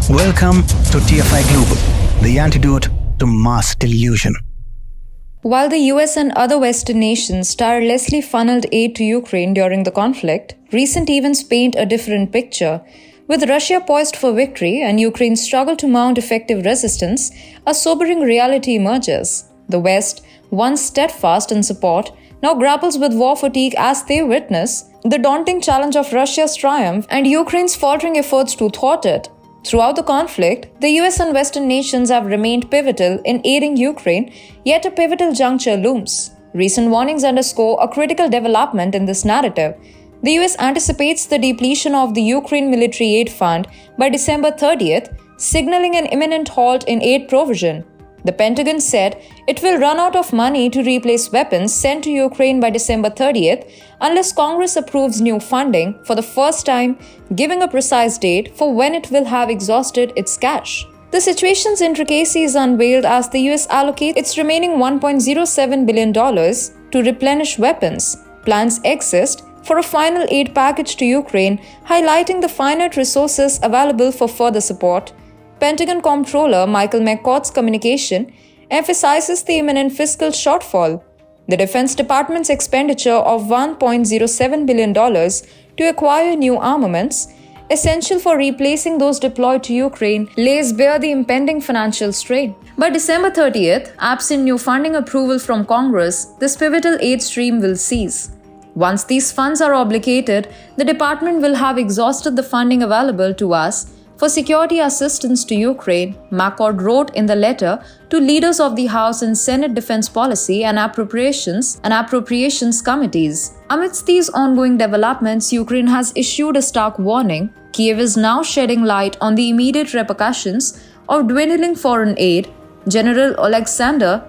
Welcome to TFIGlobal, the antidote to mass delusion. While the US and other Western nations tirelessly funneled aid to Ukraine during the conflict, recent events paint a different picture. With Russia poised for victory and Ukraine's struggle to mount effective resistance, a sobering reality emerges. The West, once steadfast in support, now grapples with war fatigue as they witness the daunting challenge of Russia's triumph and Ukraine's faltering efforts to thwart it. Throughout the conflict, the US and Western nations have remained pivotal in aiding Ukraine, yet a pivotal juncture looms. Recent warnings underscore a critical development in this narrative. The US anticipates the depletion of the Ukraine Military Aid Fund by December 30th, signaling an imminent halt in aid provision. The Pentagon said it will run out of money to replace weapons sent to Ukraine by December 30th unless Congress approves new funding for the first time, giving a precise date for when it will have exhausted its cash. The situation's intricacy is unveiled as the US allocates its remaining $1.07 billion to replenish weapons. Plans exist for a final aid package to Ukraine, highlighting the finite resources available for further support. Pentagon Comptroller Michael McCord's communication emphasizes the imminent fiscal shortfall. The Defense Department's expenditure of $1.07 billion to acquire new armaments, essential for replacing those deployed to Ukraine, lays bare the impending financial strain. By December 30th, absent new funding approval from Congress, this pivotal aid stream will cease. Once these funds are obligated, the department will have exhausted the funding available to us for security assistance to Ukraine, McCord wrote in the letter to leaders of the House and Senate Defense Policy and Appropriations Committees. Amidst these ongoing developments, Ukraine has issued a stark warning. Kiev is now shedding light on the immediate repercussions of dwindling foreign aid. General Alexander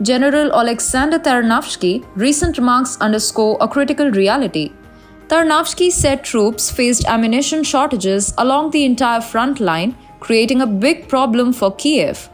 Tarnovsky recent remarks underscore a critical reality. Tarnovsky said troops faced ammunition shortages along the entire front line, creating a big problem for Kiev.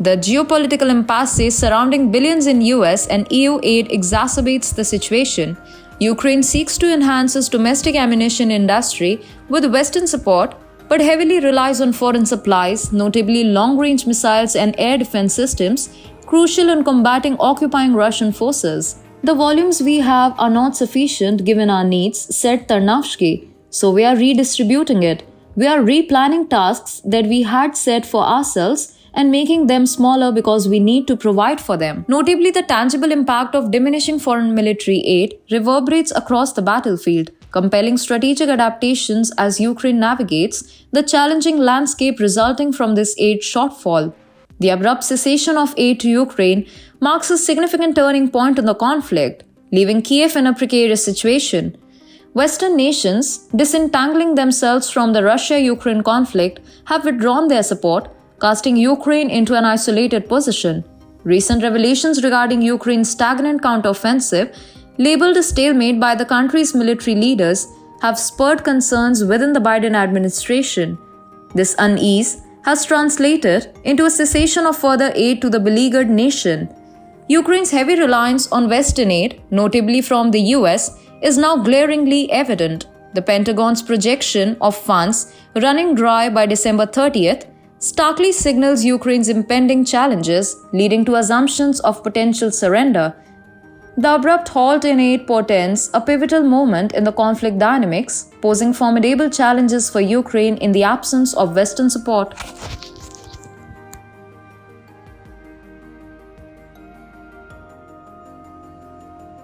The geopolitical impasse surrounding billions in US and EU aid exacerbates the situation. Ukraine seeks to enhance its domestic ammunition industry with Western support, but heavily relies on foreign supplies, notably long-range missiles and air defense systems, crucial in combating occupying Russian forces. The volumes we have are not sufficient given our needs, said Tarnovsky, so we are redistributing it. We are replanning tasks that we had set for ourselves and making them smaller because we need to provide for them. Notably, the tangible impact of diminishing foreign military aid reverberates across the battlefield, compelling strategic adaptations as Ukraine navigates the challenging landscape resulting from this aid shortfall. The abrupt cessation of aid to Ukraine marks a significant turning point in the conflict, leaving Kiev in a precarious situation. Western nations, disentangling themselves from the Russia-Ukraine conflict, have withdrawn their support, casting Ukraine into an isolated position. Recent revelations regarding Ukraine's stagnant counteroffensive, labeled a stalemate by the country's military leaders, have spurred concerns within the Biden administration. This unease has translated into a cessation of further aid to the beleaguered nation. Ukraine's heavy reliance on Western aid, notably from the US, is now glaringly evident. The Pentagon's projection of funds running dry by December 30th starkly signals Ukraine's impending challenges, leading to assumptions of potential surrender. The abrupt halt in aid portends a pivotal moment in the conflict dynamics, posing formidable challenges for Ukraine in the absence of Western support.